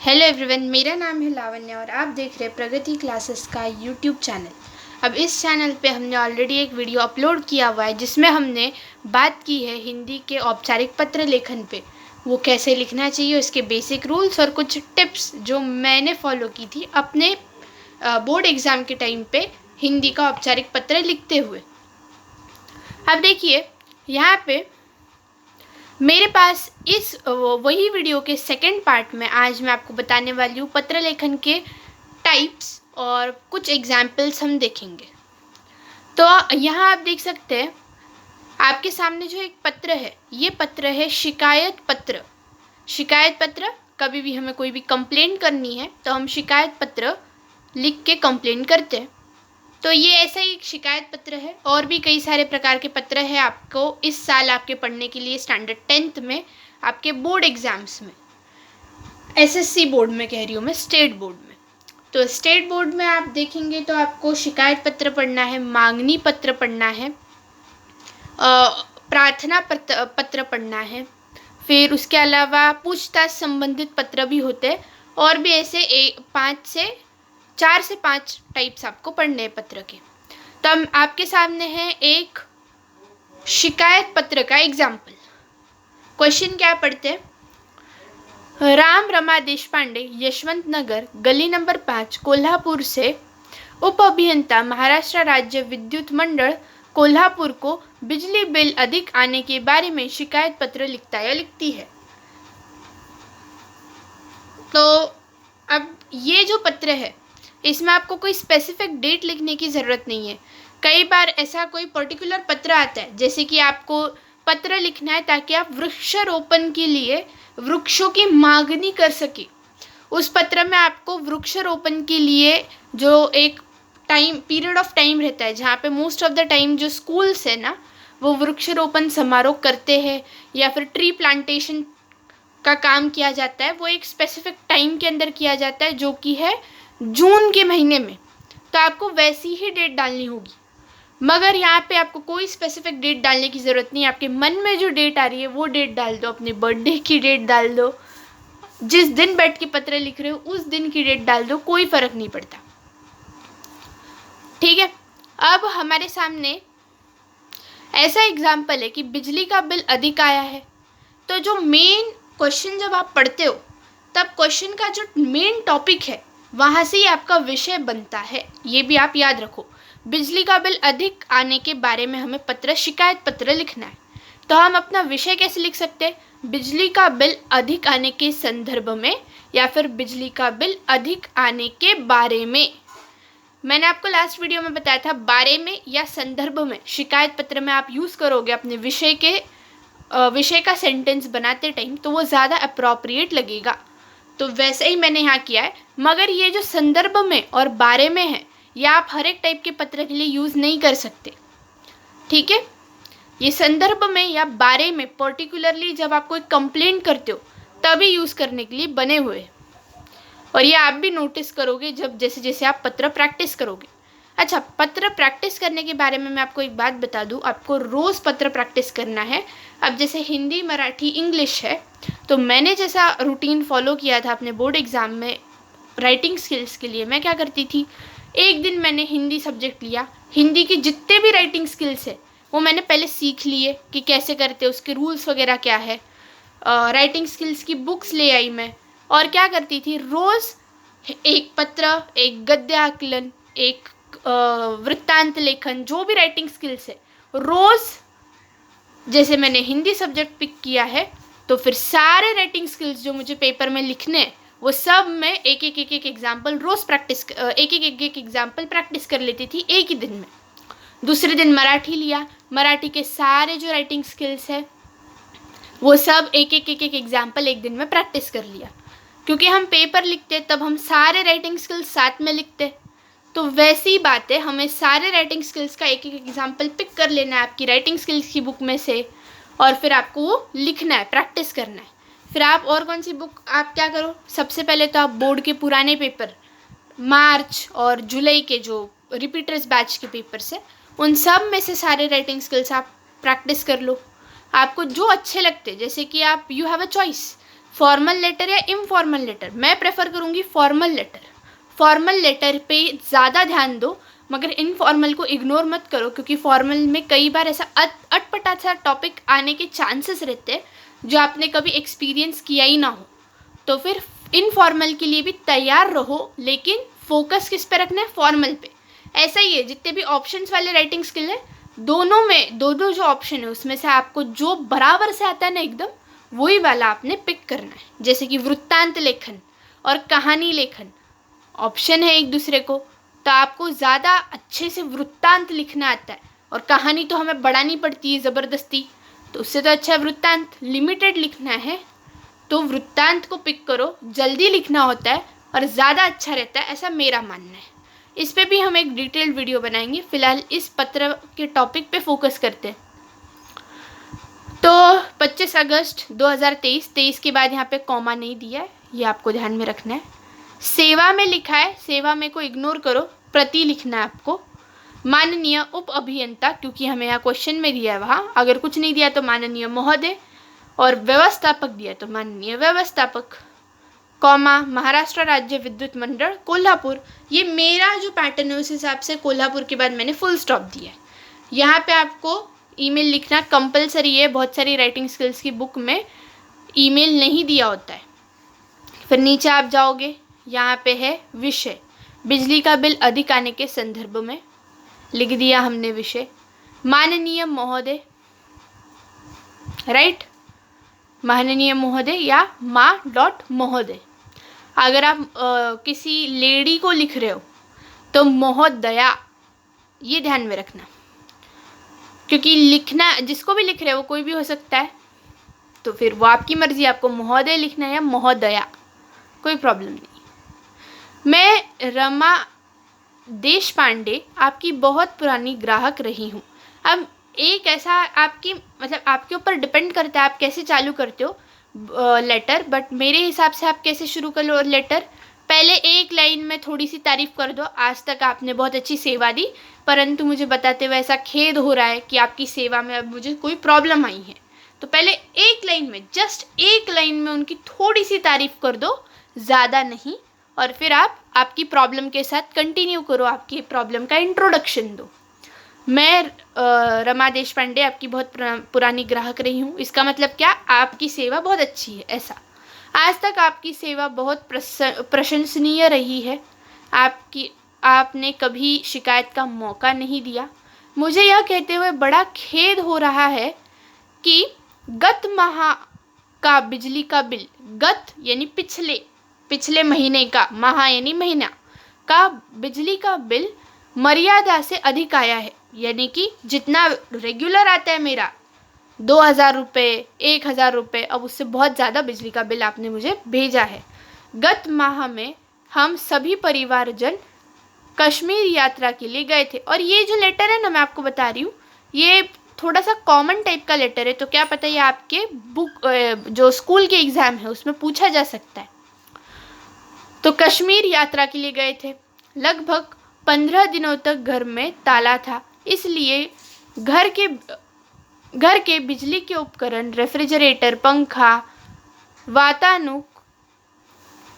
Hello everyone, मेरा नाम है लावण्य और आप देख रहे हैं प्रगति क्लासेस का यूट्यूब चैनल। अब इस चैनल पे हमने ऑलरेडी एक वीडियो अपलोड किया हुआ है जिसमें हमने बात की है हिंदी के औपचारिक पत्र लेखन पे, वो कैसे लिखना चाहिए, उसके बेसिक रूल्स और कुछ टिप्स जो मैंने फॉलो की थी अपने बोर्ड एग्ज़ाम के टाइम पे हिंदी का औपचारिक पत्र लिखते हुए। अब देखिए यहाँ पे मेरे पास इस वही वीडियो के सेकंड पार्ट में आज मैं आपको बताने वाली हूँ पत्र लेखन के टाइप्स और कुछ एग्जाम्पल्स हम देखेंगे। तो यहाँ आप देख सकते हैं आपके सामने जो एक पत्र है, ये पत्र है शिकायत पत्र। शिकायत पत्र, कभी भी हमें कोई भी कंप्लेंट करनी है तो हम शिकायत पत्र लिख के कंप्लेंट करते हैं। तो ये ऐसा ही एक शिकायत पत्र है। और भी कई सारे प्रकार के पत्र हैं आपको इस साल आपके पढ़ने के लिए स्टैंडर्ड 10th में आपके बोर्ड एग्जाम्स में, एसएससी बोर्ड में कह रही हूँ मैं, स्टेट बोर्ड में। तो स्टेट बोर्ड में आप देखेंगे तो आपको शिकायत पत्र पढ़ना है, मांगनी पत्र पढ़ना है, प्रार्थना पत्र पढ़ना है, फिर उसके अलावा पूछताछ संबंधित पत्र भी होते हैं। और भी ऐसे 4 से 5 टाइप्स आपको पढ़ने हैं पत्र के। तो हम आपके सामने है एक शिकायत पत्र का एग्जाम्पल। क्वेश्चन क्या पढ़ते हैं? राम रमा देशपांडे, यशवंत नगर, गली नंबर 5, कोल्हापुर से उप अभियंता, महाराष्ट्र राज्य विद्युत मंडल कोल्हापुर को बिजली बिल अधिक आने के बारे में शिकायत पत्र लिखता या लिखती है। तो अब ये जो पत्र है इसमें आपको कोई स्पेसिफिक डेट लिखने की ज़रूरत नहीं है। कई बार ऐसा कोई पर्टिकुलर पत्र आता है, जैसे कि आपको पत्र लिखना है ताकि आप वृक्षारोपण के लिए वृक्षों की मांगनी कर सके। उस पत्र में आपको वृक्षारोपण के लिए जो एक पीरियड ऑफ टाइम रहता है, जहाँ पे मोस्ट ऑफ द टाइम जो स्कूल्स है ना, वो वृक्षारोपण समारोह करते हैं या फिर ट्री प्लांटेशन का काम किया जाता है, वो एक स्पेसिफिक टाइम के अंदर किया जाता है जो कि है जून के महीने में। तो आपको वैसी ही डेट डालनी होगी, मगर यहाँ पे आपको कोई स्पेसिफिक डेट डालने की ज़रूरत नहीं है। आपके मन में जो डेट आ रही है वो डेट डाल दो, अपने बर्थडे की डेट डाल दो, जिस दिन बैठ के पत्र लिख रहे हो उस दिन की डेट डाल दो, कोई फ़र्क नहीं पड़ता। ठीक है, अब हमारे सामने ऐसा एग्जाम्पल है कि बिजली का बिल अधिक आया है। तो जो मेन क्वेश्चन जब आप पढ़ते हो तब क्वेश्चन का जो मेन टॉपिक है वहाँ से ही आपका विषय बनता है, ये भी आप याद रखो। बिजली का बिल अधिक आने के बारे में हमें शिकायत पत्र लिखना है। तो हम अपना विषय कैसे लिख सकते हैं? बिजली का बिल अधिक आने के संदर्भ में या फिर बिजली का बिल अधिक आने के बारे में। मैंने आपको लास्ट वीडियो में बताया था, बारे में या संदर्भ में शिकायत पत्र में आप यूज़ करोगे अपने विषय का सेंटेंस बनाते टाइम तो वो ज़्यादा अप्रोप्रिएट लगेगा। तो वैसे ही मैंने यहाँ किया है। मगर ये जो संदर्भ में और बारे में है, ये आप हर एक टाइप के पत्र के लिए यूज़ नहीं कर सकते। ठीक है, ये संदर्भ में या बारे में पर्टिकुलरली जब आप कोई कंप्लेंट करते हो तभी यूज़ करने के लिए बने हुए हैं। और ये आप भी नोटिस करोगे जब जैसे जैसे आप पत्र प्रैक्टिस करोगे। अच्छा, पत्र प्रैक्टिस करने के बारे में मैं आपको एक बात बता दूं, आपको रोज़ पत्र प्रैक्टिस करना है। अब जैसे हिंदी, मराठी, इंग्लिश है, तो मैंने जैसा रूटीन फॉलो किया था अपने बोर्ड एग्ज़ाम में राइटिंग स्किल्स के लिए, मैं क्या करती थी, एक दिन मैंने हिंदी सब्जेक्ट लिया, हिंदी की जितने भी राइटिंग स्किल्स है वो मैंने पहले सीख लिए कि कैसे करते, उसके रूल्स वगैरह क्या है। राइटिंग स्किल्स की बुक्स ले आई मैं, और क्या करती थी, रोज़ एक पत्र, एक गद्य आकलन, एक वृत्तांत लेखन, जो भी राइटिंग स्किल्स है, रोज़ जैसे मैंने हिंदी सब्जेक्ट पिक किया है तो फिर सारे राइटिंग स्किल्स जो मुझे पेपर में लिखने हैं वो सब मैं एक एक एग्जाम्पल रोज़ एक एग्जाम्पल प्रैक्टिस कर लेती थी एक ही दिन में। दूसरे दिन मराठी लिया, मराठी के सारे जो राइटिंग स्किल्स है वो सब एक एग्जाम्पल एक दिन में प्रैक्टिस कर लिया। क्योंकि हम पेपर लिखते तब हम सारे राइटिंग स्किल्स साथ में लिखते, तो वैसी बात है, हमें सारे राइटिंग स्किल्स का एक एग्जाम्पल पिक कर लेना है आपकी राइटिंग स्किल्स की बुक में से, और फिर आपको वो लिखना है, प्रैक्टिस करना है। फिर आप और कौन सी बुक, आप क्या करो, सबसे पहले तो आप बोर्ड के पुराने पेपर, मार्च और जुलाई के जो रिपीटर्स बैच के पेपर्स है, उन सब में से सारे राइटिंग स्किल्स आप प्रैक्टिस कर लो। आपको जो अच्छे लगते, जैसे कि आप you have a choice, formal letter या इनफॉर्मल लेटर, मैं प्रेफर करूँगी फॉर्मल लेटर। फॉर्मल लेटर पे ज़्यादा ध्यान दो, मगर इनफॉर्मल को इग्नोर मत करो, क्योंकि फॉर्मल में कई बार ऐसा अटपटा सा टॉपिक आने के चांसेस रहते हैं जो आपने कभी एक्सपीरियंस किया ही ना हो। तो फिर इनफॉर्मल के लिए भी तैयार रहो, लेकिन फोकस किस पे रखना है, फॉर्मल पे। ऐसा ही है, जितने भी ऑप्शंस वाले राइटिंग स्किल है, दोनों में दो जो ऑप्शन है उसमें से आपको जो बराबर से आता है ना एकदम, वही वाला आपने पिक करना है। जैसे कि वृत्तांत लेखन और कहानी लेखन ऑप्शन है एक दूसरे को, तो आपको ज़्यादा अच्छे से वृत्तांत लिखना आता है, और कहानी तो हमें बढ़ानी पड़ती है ज़बरदस्ती, तो उससे तो अच्छा वृत्तांत लिमिटेड लिखना है, तो वृत्तांत को पिक करो। जल्दी लिखना होता है और ज़्यादा अच्छा रहता है, ऐसा मेरा मानना है। इस पे भी हम एक डिटेल्ड वीडियो बनाएंगे, फिलहाल इस पत्र के टॉपिक पे फोकस करते हैं। तो 25 अगस्त 2023 के बाद यहाँ पे कॉमा नहीं दिया है, ये आपको ध्यान में रखना है। सेवा में लिखा है, सेवा में को इग्नोर करो, प्रति लिखना है आपको। माननीय उप अभियंता, क्योंकि हमें यहाँ क्वेश्चन में दिया है, वहाँ अगर कुछ नहीं दिया तो माननीय महोदय, और व्यवस्थापक दिया तो माननीय व्यवस्थापक। कॉमा महाराष्ट्र राज्य विद्युत मंडल कोल्हापुर, ये मेरा जो पैटर्न है उस हिसाब से कोल्हापुर के बाद मैंने फुल स्टॉप दिया है। यहाँ पे आपको ईमेल लिखना कंपलसरी है, बहुत सारी राइटिंग स्किल्स की बुक में ईमेल नहीं दिया होता है। फिर नीचे आप जाओगे, यहाँ पे है विषय, बिजली का बिल अधिक आने के संदर्भ में लिख दिया हमने विषय। माननीय महोदय, राइट, माननीय महोदय या महोदय। अगर आप किसी लेडी को लिख रहे हो तो महोदया, ये ध्यान में रखना, क्योंकि लिखना जिसको भी लिख रहे हो कोई भी हो सकता है, तो फिर वो आपकी मर्जी, आपको महोदय लिखना है या महोदया, कोई प्रॉब्लम नहीं। मैं रमा देशपांडे आपकी बहुत पुरानी ग्राहक रही हूँ। अब एक ऐसा आपकी मतलब आपके ऊपर डिपेंड करता है आप कैसे चालू करते हो लेटर, बट मेरे हिसाब से आप कैसे शुरू कर लो लेटर, पहले एक लाइन में थोड़ी सी तारीफ़ कर दो, आज तक आपने बहुत अच्छी सेवा दी, परंतु मुझे बताते हुए ऐसा खेद हो रहा है कि आपकी सेवा में अब मुझे कोई प्रॉब्लम आई है। तो पहले एक लाइन में, जस्ट एक लाइन में उनकी थोड़ी सी तारीफ़ कर दो, ज़्यादा नहीं, और फिर आप आपकी प्रॉब्लम के साथ कंटिन्यू करो, आपकी प्रॉब्लम का इंट्रोडक्शन दो। मैं रमा देशपांडे आपकी बहुत पुरानी ग्राहक रही हूँ, इसका मतलब क्या, आपकी सेवा बहुत अच्छी है, ऐसा। आज तक आपकी सेवा बहुत प्रशंसनीय रही है, आपने कभी शिकायत का मौका नहीं दिया। मुझे यह कहते हुए बड़ा खेद हो रहा है कि गत माह का बिजली का बिल, गत यानी पिछले महीने का, माह यानी महीना का बिजली का बिल मर्यादा से अधिक आया है, यानी कि जितना रेगुलर आता है मेरा 2000 रुपये, 1000 रुपये, अब उससे बहुत ज़्यादा बिजली का बिल आपने मुझे भेजा है। गत माह में हम सभी परिवारजन कश्मीर यात्रा के लिए गए थे। और ये जो लेटर है ना, मैं आपको बता रही हूँ, ये थोड़ा सा कॉमन टाइप का लेटर है, तो क्या पता ये आपके बुक जो स्कूल के एग्ज़ाम है उसमें पूछा जा सकता है। तो कश्मीर यात्रा के लिए गए थे, लगभग 15 दिनों तक घर में ताला था, इसलिए घर के बिजली के उपकरण, रेफ्रिजरेटर, पंखा, वातानुक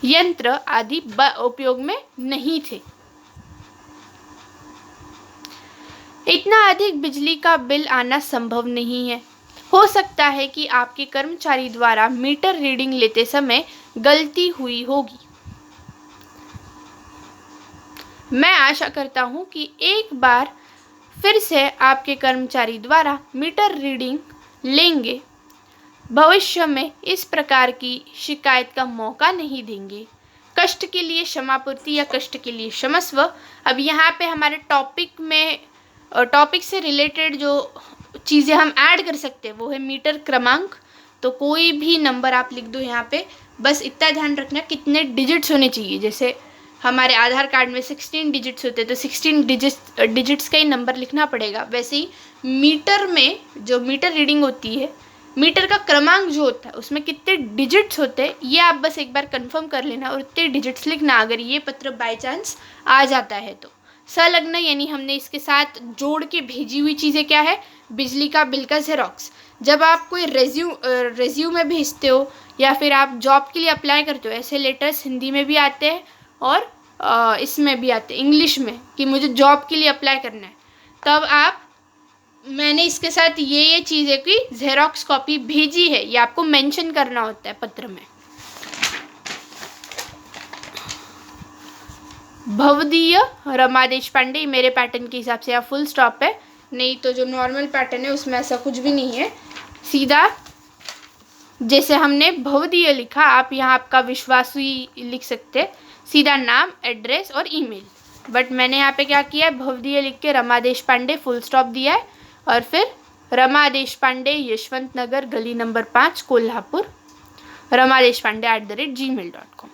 यंत्र आदि उपयोग में नहीं थे। इतना अधिक बिजली का बिल आना संभव नहीं है। हो सकता है कि आपके कर्मचारी द्वारा मीटर रीडिंग लेते समय गलती हुई होगी। मैं आशा करता हूं कि एक बार फिर से आपके कर्मचारी द्वारा मीटर रीडिंग लेंगे, भविष्य में इस प्रकार की शिकायत का मौका नहीं देंगे। कष्ट के लिए क्षमापूर्ति या कष्ट के लिए क्षमस्व। अब यहाँ पे हमारे टॉपिक से रिलेटेड जो चीज़ें हम ऐड कर सकते हैं वो है मीटर क्रमांक। तो कोई भी नंबर आप लिख दो यहाँ पे, बस इतना ध्यान रखना कितने डिजिट्स होने चाहिए। जैसे हमारे आधार कार्ड में 16 डिजिट्स होते हैं, तो 16 डिजिट्स का ही नंबर लिखना पड़ेगा। वैसे ही मीटर में जो मीटर रीडिंग होती है, मीटर का क्रमांक जो होता है उसमें कितने डिजिट्स होते हैं, ये आप बस एक बार कंफर्म कर लेना और उतने डिजिट्स लिखना, अगर ये पत्र बाय चांस आ जाता है तो। संलग्न यानी हमने इसके साथ जोड़ के भेजी हुई चीज़ें क्या है, बिजली का बिल का ज़ेरॉक्स। जब आप कोई रेज्यूमे भेजते हो या फिर आप जॉब के लिए अप्लाई करते हो, ऐसे लेटर्स हिंदी में भी आते हैं और इसमें भी आते हैं इंग्लिश में, कि मुझे जॉब के लिए अप्लाई करना है, तब आप मैंने इसके साथ ये चीज़ें की ज़ेरॉक्स कॉपी भेजी है, ये आपको मेंशन करना होता है पत्र में। भवदीय रमा देशपांडे, मेरे पैटर्न के हिसाब से यहाँ फुल स्टॉप है, नहीं तो जो नॉर्मल पैटर्न है उसमें ऐसा कुछ भी नहीं है, सीधा जैसे हमने भवदीय लिखा आप यहाँ आपका विश्वासी लिख सकते, सीधा नाम, एड्रेस और ईमेल। बट मैंने यहाँ पे क्या किया है, भवदीय लिख के रमा देशपांडे फुल स्टॉप दिया है और फिर रमा देशपांडे यशवंत नगर गली नंबर 5 कोल्हापुर ramadeshpande@gmail.com।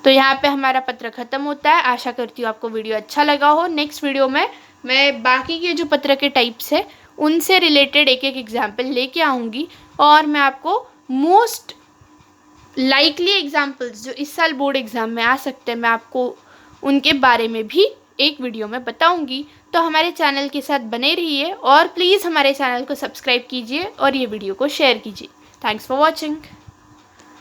तो यहाँ पे हमारा पत्र ख़त्म होता है। आशा करती हूँ आपको वीडियो अच्छा लगा हो। नेक्स्ट वीडियो में मैं बाकी के जो पत्र के टाइप्स है उनसे रिलेटेड एक एक एग्जाम्पल लेके आऊँगी और मैं आपको मोस्ट लाइकली एग्जाम्पल्स जो इस साल बोर्ड एग्ज़ाम में आ सकते हैं, मैं आपको उनके बारे में भी एक वीडियो में बताऊंगी। तो हमारे चैनल के साथ बने रहिए और प्लीज़ हमारे चैनल को सब्सक्राइब कीजिए और ये वीडियो को शेयर कीजिए। Thanks for watching.